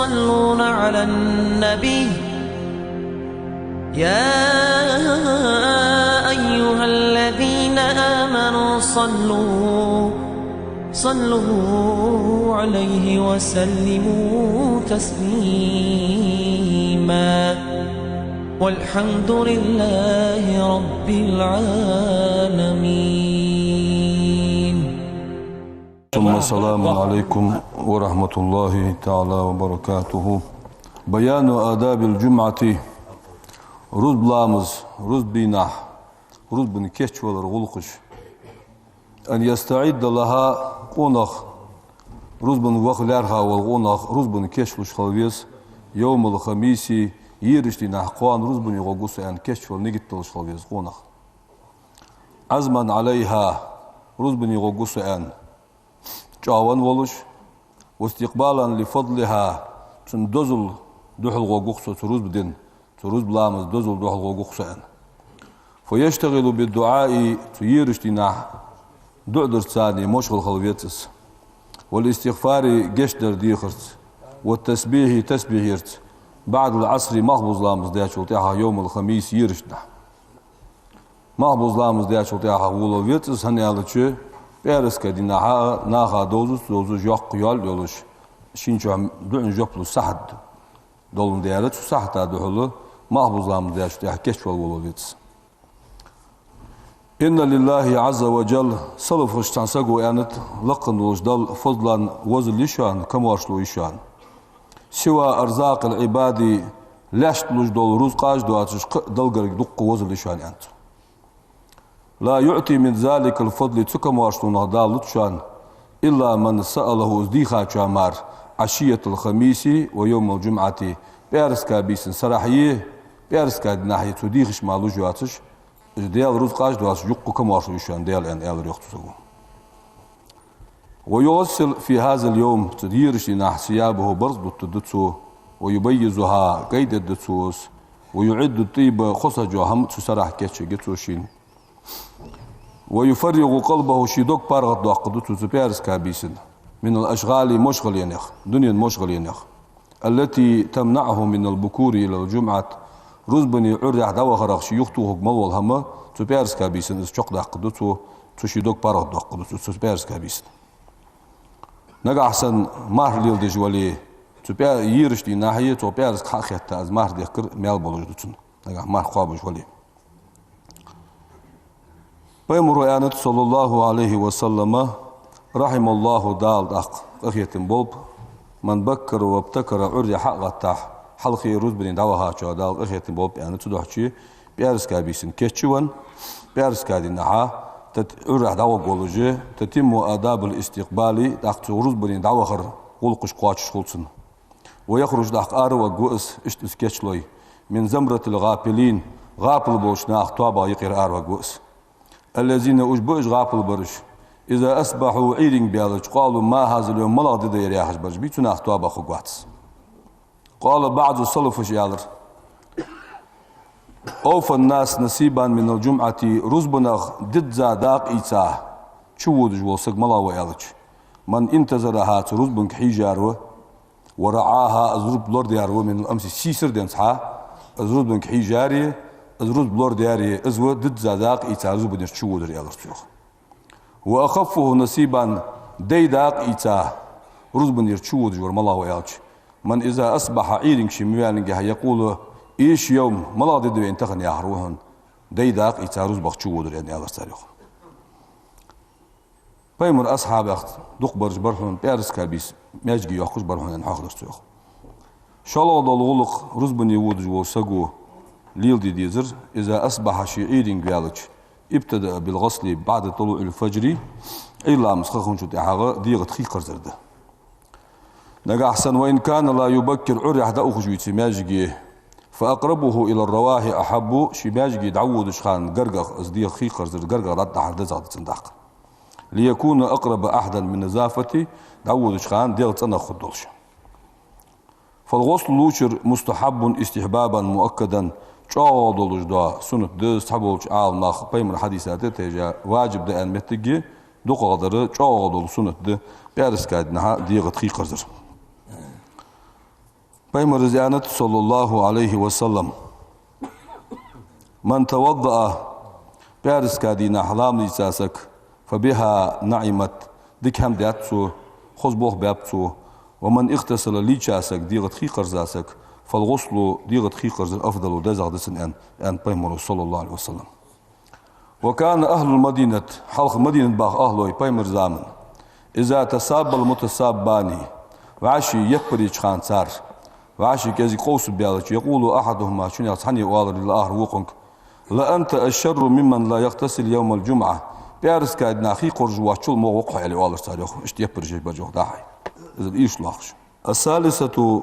يصلون على النبي يا أيها الذين آمنوا صلوا عليه وسلموا تسليما والحمد لله رب العالمين. ثم السلام عليكم ورحمة الله تعالى وبركاته. بيان آداب الجمعة رز بلامز رز بيناح رز بن كيش ولا غلقش أن يستعد لها قنخ رز بن وخلارها والغنخ رز بن كيش وش خلويس يوم الخميس يرشتي نحقوان رز بن يغوص أن كيش والنجت وش خلويس قنخ عزما عليها رز بن يغوص أن جاوان ولش واستقبالا لفضلها تندزل دوح الغوغوخ تروز بدين تروز بلامز دزل دوح الغوغوخ سأن فيشتغل بالدعاء تيرشتنا دعدر ثاني مشغل خلويتس والاستغفار جشدر ديخرت والتسبيح تسبيحيرت بعد العصر مخبوز لامز دياشو تاها يوم الخميس يرشنا مخبوز لامز دياشو تاها ولويتس هنيالتشي بيرس كدي ناها دوزوس يوق يال يولش شينجو دون جوبلو صحد دولن ديالت صحت دحلو محبوظ لام دياش تحكيش والولويتس إن لله عز وجل صلف اشتنسقو انت لقن وجدل فضلا وزل يشان كمواشلو يشان سوى ارزاق العباد لاش لجدل رزقاش دواتش دلقر دق وزل يشان انت لا يعطي من ذلك الفضل تكمواشلو نهدال لتشان إلا من سأله ازديخا شامار عشية الخميس ويوم الجمعة بيارسكا بيسن سراحيه بيارسكا ناحية تديخش مالو جواتش ديال رزقاش دواس يقو كمواشلو يشان ديال ان ايل ريختسو ويغسل في هذا اليوم تديرش ناح ثيابه برز تدتسو ويبيزها قيد الدتسوس ويعد الطيب خصجو هم تسرح كيتش جتسوشين ويفرغ قلبه شيدوك بارغت دوقدتو زبيرس كابيسن من الأشغال مشغل ينخ دنيا مشغل ينخ التي تمنعه من البكور إلى الجمعة رزبني عريح دوا خرق شيوختو هجمل والهمة زبيرس كابيسن إسشق دوقدتو تشيدوك بارغت دوقدتو زبيرس كابيسن نجا أحسن مهر ليل دجولي زبير يرش دي ناحية زبيرس خاخيت از مهر ديكر ميال بولوجدتون نجا مهر خوابج ولي ويمر آنت صلى الله عليه وسلم رحم الله دال دق أخيتم بوب من بكر وابتكر عري حق التاح حلقي روز بني دواها شو دال أخيتم بوب يعني تدوحشي بيارس كابيسن كيتشوان بيارس كادي نحا عري دوا قولوجي تتم آداب الاستقبال دق روز بني دواخر قولقش قواتش خلصن ويخرج دق آرو وقوس اشت كيتشلوي من زمرة الغافلين غافل بوش ناخ طابا يقير آرو وقوس الذين أجبوش غافل برش إذا أصبحوا عيرين بيالج قالوا ما هذا اليوم ملاقي دير يا برش بيتنا أخطوابا خقواتس قال بعض السلف شيالر أوفى الناس نصيبا من الجمعة رزبناخ ضد زاداق إيتاه شو دجول سق ملاوي يالج من انتظرها رزبنك حيجارو ورعاها أزرب لورد يارو من الأمس سيسر دنسها أزرب بنك حيجاري أزرب بلور دياري أزود ضد زاداق إيتا زبنير شو در يالرتوخ وأخفه نصيبا ديداق إيتا رزبنير شو در ملا ويالج من إذا أصبح عيرين شميانجها يقول إيش يوم ملا دي دوين تخن يحروهن ديداق إيتا رزبخ شو در يالرتوخ بيمر أصحاب دق برج برهن بيرس كابيس ماجي يخش برهن نحخرتوخ شالو دلغلق رزبني ودج وسقو ليل ديزر إذا أصبح شيئين بيالج ابتدأ بالغسل بعد طلوع الفجر إلا مسخخون شو تحاغ ديغت خيقر زرده نجا أحسن وإن كان لا يبكر عري حدا أخجويتي ماجي فأقربه إلى الرواه أحب شي ماجي دعود شخان قرقق أزديغ خيقر زرد قرقق رد حرد زغد تندق ليكون أقرب أحدا من نزافتي دعود شخان ديغ تنا خدولش فالغسل لوشر مستحب استحبابا مؤكدا شو دولج دا سنة دست حبولش عال ناخ بيمر حديثات تيجا واجب ده أن متجي دو قدر شو دول سنة ده بيرس كاد نها ديغت خي قرزر Paymar ziyanat sallallahu aleyhi ve sellem من توضأ بارس كادينا حلام ليساسك فبها نعمت ديك هم دياتسو خزبوخ بابتسو ومن اغتسل ليشاسك ديغت خيقر زاسك فالغسل ديغت خيقر زر أفضل دزغ دسن أن بيمر صلى الله عليه وسلم. وكان أهل المدينة حلق مدينة باغ أهلوي بيمر زامن إذا تساب المتساباني وعشي يكبري خان سار وعشي كازي قوس بيالك يقول أحدهما شنو يصحني والر للآخر وقنك لأنت الشر ممن لا يغتسل يوم الجمعة بيارس كادنا خي قرج واشول مو وقع على والر صاريخ اشتي برجي بجو داحي إذا إيش لاخش. الثالثة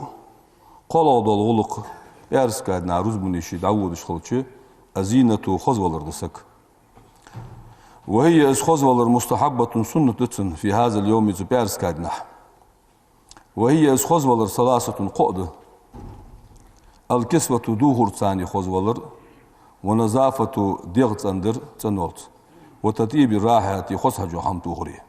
قلود الغلق بيارس كادنا روز بنيشي داوود شخلتشي أزينة خزولر دسك وهي إز خزولر مستحبة سنة تتسن في هذا اليوم إذا بيارس كادنا وهي إز خزولر ثلاثة قؤد الكسوة دوهر ثاني خزولر ونظافة ديغت أندر تنوت وتطيب الراحة خصها جو حمتو غري.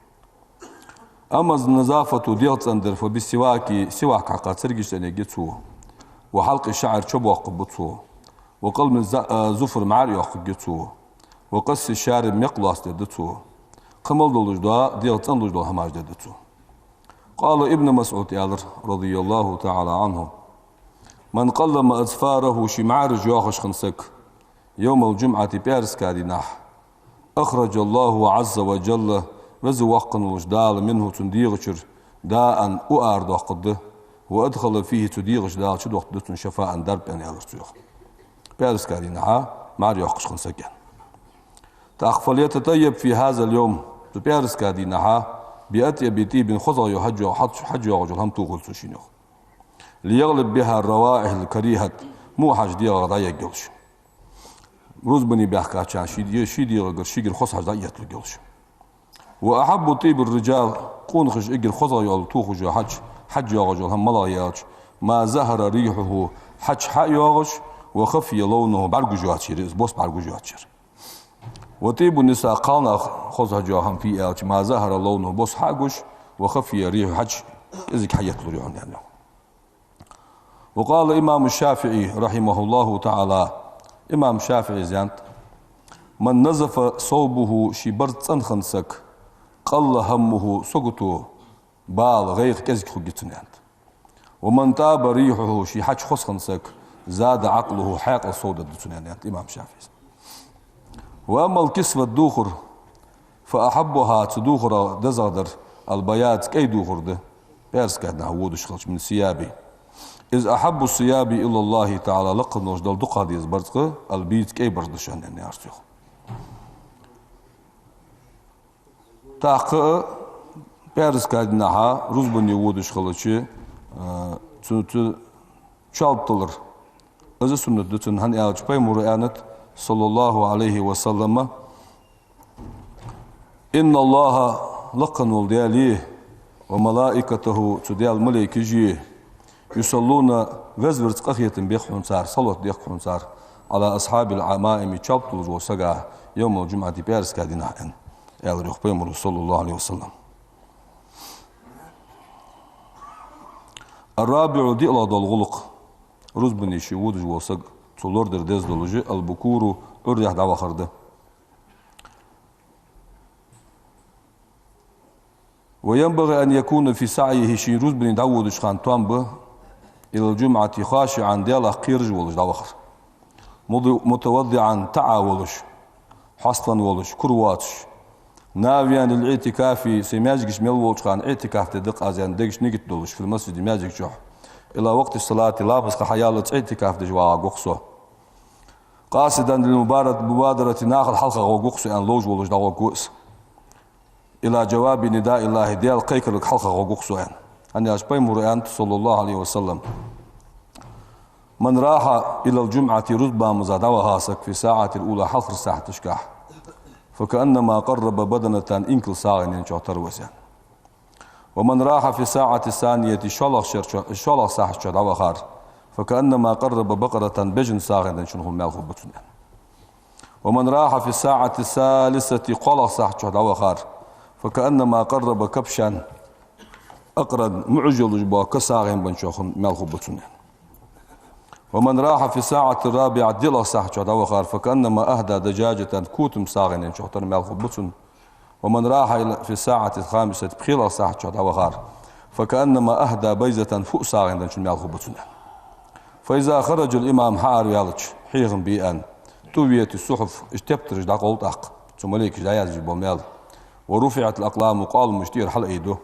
أما النظافة ديغت أندر فبالسواك سواك عقاد سرقش أن يجتسو وحلق الشعر شبوه قبطسو وقلم زفر معاري يقجتسو وقص الشارب مقلاس ددتسو قمل دلجدا ديغت أندر هماج ددتسو. قال ابن مسعود يالر رضي الله تعالى عنه من قلم أظفاره شمعار جواخش خنسك يوم الجمعة بيارس كاريناح أخرج الله عز وجل وزوقن الجدال منه تنديغشر داء أؤارد وقده وأدخل فيه تديغش دال شد وقدتن شفاء درب أن يالرسيوخ بيارس كاريناح ماري وقش خنسكين تأخفل يتطيب في هذا اليوم بيارس كاريناح بأتي بطيب خضر يحج حج وجل هم توغل سوشينيخ ليغلب بها الروائح الكريهة مو حج ديغ غضايا جلش روز بني بيحكاتشان شي ديغ شيغر خص حج ضايا تلجلش. وأحب طيب الرجال قون خش إجل خضر يال توخج حج يغجل هم ملا ياج ما زهر ريحه حج حق يغش وخفي لونه برجو جواتشير بوس برجو جواتشير. وطيب النساء قانا خص جوهم في ياج ما زهر لونه بوس حقش وخفي ريحه حج إذك حيات لريحون يعني. وقال إمام الشافعي رحمه الله تعالى إمام الشافعي زيانت من نزف صوبه شي برد خنسك قل همه سقطه بال غير كزك خجتن يعني. ومن تاب ريحه شي حج خص خنسك زاد عقله حاق الصودة دتن يعني إمام الشافعي. وأما الكسوة الدوخر فأحبها تدوخر دزغدر البيات كي دوخر ده بيرس كادنا هود شخص من ثيابي إذ أحب الثياب إلى الله تعالى لقد نجدل دقة ديز برزق البيت كي برزدشان يعني أرسيخ تاقى بيرس كادناها روزبن يود شخلتشي سنة شالبتلر أزا سنة دتن هن يالج بيمور آنت صلى الله عليه وسلم إن الله لقن والدياليه وملائكته تديال ملك جيه يصلون وزورت قخية بيخون صار صلوات بيخون صار على أصحاب العمائم تشابطلز وسقع يوم الجمعة بيارس كادينا إن يالريخ بيمر صلى الله عليه وسلم. الرابع ديلا الغلق روز بنيشي ودج وسق تولور دردز دلوجي البكور أريح دعوة خرده. وينبغي أن يكون في سعيه شي روز بني داود شخان توانبه إلى الجمعة خاشعا ديالا قيرج ولش داوخر متوضعا تعا ولش حصلا ولش كرواتش ناويا للاعتكاف سيماجكش ميل ولش خان اعتكاف تدق ازان دقش نيجت دولش في المسجد ماجك جوح إلى وقت الصلاة لابس خيالة اعتكاف دجوا قوقسو قاصدا للمبادرة ناخذ حلقة قوقسو أن لوج ولش داو قوس إلى جواب نداء الله ديال قيكر حلقة قوقسو أن يشبه مريان صلى الله عليه وسلم من راح إلى الجمعة رتبة مزادوها هاسك في ساعة الأولى حلق الساعة تشكاح فكأنما قرب بدنة إنكل ساعة ينشعتر وسيان. ومن راح في ساعة الثانية شلق ساعة شدعوة خار فكأنما قرب بقرة بجن ساعة ينشنه المال خبطن. ومن راح في الساعة الثالثة قلق ساعة شدعوة خار فكأنما قرب كبشا أقرد معجل جبا كساغين بنشوخن مال خبطن. ومن راح في الساعة الرابعة ديلا صح شو دوا فكأنما أهدى دجاجة كوتم صاغن شو تر مال خبطن. ومن راح في الساعة الخامسة بخيلا صح شو دوا فكأنما أهدى بيزة فوق صاغن شو مال خبطن. فإذا خرج الإمام حار يالج حيغن بيئن تويت الصحف اشتبترج دا قولتاق ثم ليك جايز بالمال ورفعت الأقلام وقال مشتير حل إيده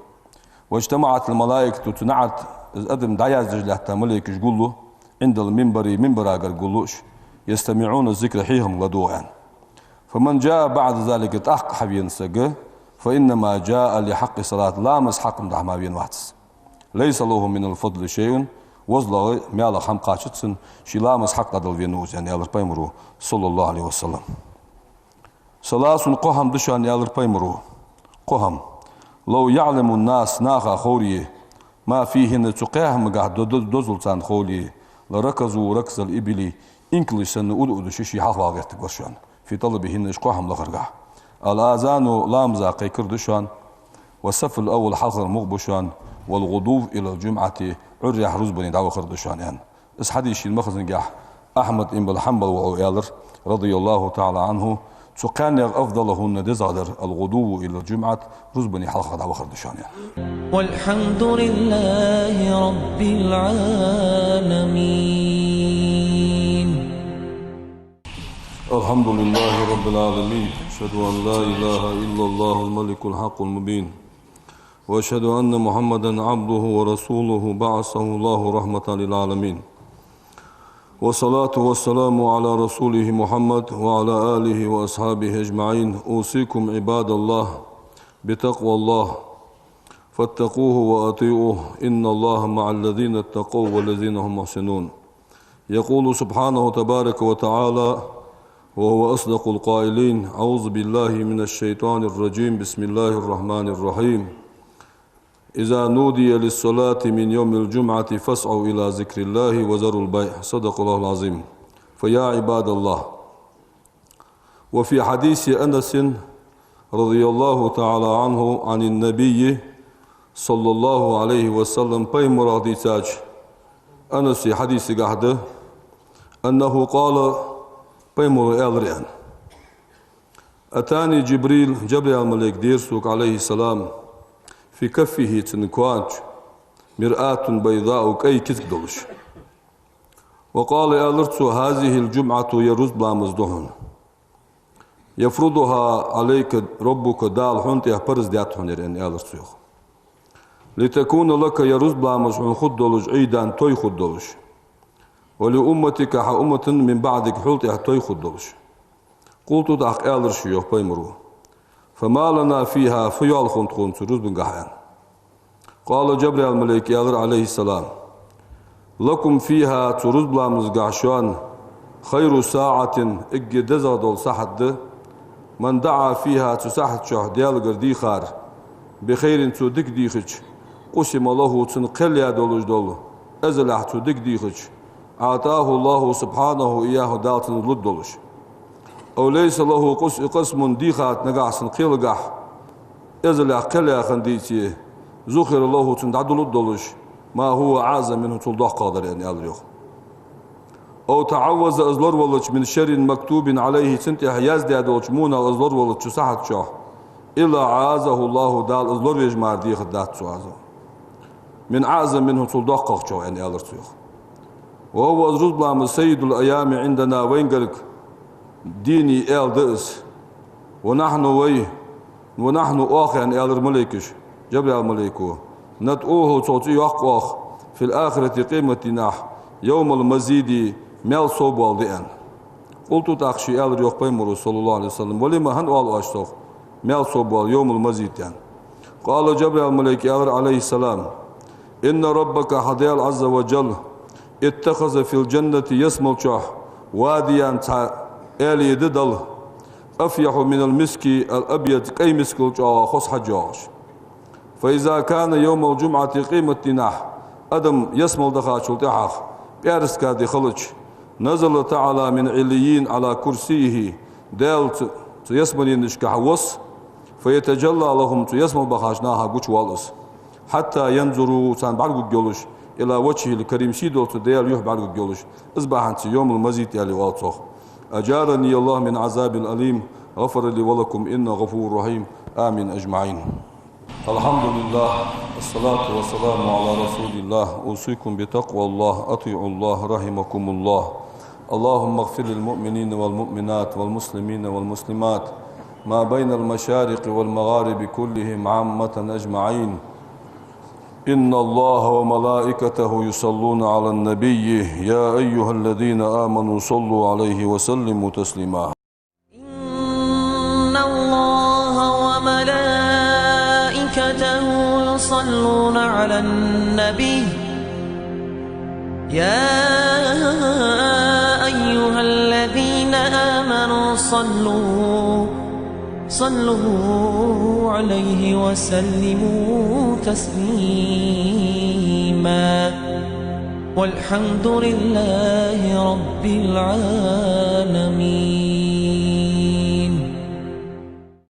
واجتمعت الملائكة تنعت أدم دايز لحتى ملك يقول عند المنبر منبر قالوش يستمعون الذكر حيهم غدوعا. فمن جاء بعد ذلك تحق حبين سجى فإنما جاء لحق صلاة لامس حق مدح ما بين واتس ليس له من الفضل شيء وزلا ميالا خم قاشتسن شلامس حق قدل فينوز يعني يالر بيمرو صلى الله عليه وسلم. ثلاث قهم دشان يالر بيمرو قهم لو يعلم الناس ناخا خوري ما فيهن تقاهم قاعد دوزلتان خولي لركزوا ركز الإبلي إنكليسن أدو شيشي حفا غيرتك وشان في طلبهن إشقاهم لغرقا. الآذان لامزا قيكر دشان والصف الأول حظر مغبشان والغضوف إلى الجمعة عريح رزبني دعوة خردشان يعني. اس حديث المخزن جاح أحمد بن الحنبل وعيالر رضي الله تعالى عنه سكان أفضلهن دزادر الغدو إلى الجمعة رزبني حلقة دعوة خردشان يعني. والحمد لله رب العالمين. الحمد لله رب العالمين. أشهد أن لا إله إلا الله الملك الحق المبين وأشهد أن محمدا عبده ورسوله بعثه الله رحمة للعالمين والصلاة والسلام على رسوله محمد وعلى آله وأصحابه أجمعين. أوصيكم عباد الله بتقوى الله فاتقوه وأطيعوه إن الله مع الذين اتقوا والذين هم محسنون. يقول سبحانه تبارك وتعالى وهو أصدق القائلين أعوذ بالله من الشيطان الرجيم بسم الله الرحمن الرحيم إذا نودي للصلاة من يوم الجمعة فاسعوا إلى ذكر الله وذروا البيع صدق الله العظيم. فيا عباد الله وفي حديث أنس رضي الله تعالى عنه عن النبي صلى الله عليه وسلم بيمر حديثاج أنس حديث قحده أنه قال بيمر إلريان أتاني جبريل الملك ديرسوك عليه السلام في كفه تنكوانج مرآة بيضاء كي كتدلش وقال ألرتو هذه الجمعة يرز بلامزدهن يفرضها عليك ربك دال حنت يحبرز دياتهن يرين ألرتو لتكون لك يرز بلامزدهن خدلش عيدا توي خدلش ولأمتك أمة من بعدك حلت يحتوي خدلش. قلت داق ألرش يوح بيمرو فما لنا فيها فيال خنتخون سروز بن قحيان. قال جبريل الملك يالر عليه السلام لكم فيها تروز بلامز قحشوان خير ساعة اجدزا دول سحد من دعا فيها تسحد شه ديال قردي خار بخير تودك ديخج قسم الله تنقل يا دولج دول أزلح تودك ديخج أعطاه الله سبحانه إياه دالتن لدولج أو ليس له قسم ديخات نقاحسن قيلقاح إزلح قليا خنديتي زخر الله تندعدل الدولج ما هو عازم منه تلدح قادر يعني أدريخ أو تعوز أزلر ولج من شر مكتوب عليه تنتح يزدي أدولج مونا أزلر ولج سحت شاه إلا عازه الله دال أزلر يجمع ديخ دات سوازه من عازم منه تلدح قادر يعني أدريخ وهو أزرز بلام سيد الأيام عندنا وين قلق ديني إل دئس ونحن آخر يعني إل الملكش جبريل الملكو ندعوه توتي أخ في الآخرة قيمة يوم المزيد مال صوب والدئن. قلت تخشي إل ريوخ بيمرو صلى الله عليه وسلم ولما هن أول أشتوخ مال صوب يوم المزيد يعني. قال جبريل الملك عليه السلام إن ربك حديل عز وجل اتخذ في الجنة يسمل شاه واديا آلي ددل أفيح من المسك الأبيض كي مسك الجاه خص حجاش. فإذا كان يوم الجمعة قيمة نح أدم يسمل دخاش التحاخ بيارس كادي خلج نزل تعالى من عليين على كرسيه دال يسمل ينشكح وص فيتجلى لهم يسمل بخاشناها قوش والس حتى ينظروا سان بعد جلوش إلى وجهه الكريم سيدو تديال يحب جولش أصبح أنت يوم المزيد يلي واطخ أجارني الله من عذاب الأليم غفر لي ولكم إنه غفور رحيم آمين أجمعين. الحمد لله الصلاة والسلام على رسول الله أوصيكم بتقوى الله أطيعوا الله رحمكم الله. اللهم اغفر للمؤمنين والمؤمنات والمسلمين والمسلمات ما بين المشارق والمغارب كلهم عامة أجمعين. إن الله وملائكته يصلون على النبي يا أيها الذين آمنوا صلوا عليه وسلموا تسليما. إن الله وملائكته يصلون على النبي يا أيها الذين آمنوا صلوا عليه وسلموا تسليما. والحمد لله رب العالمين.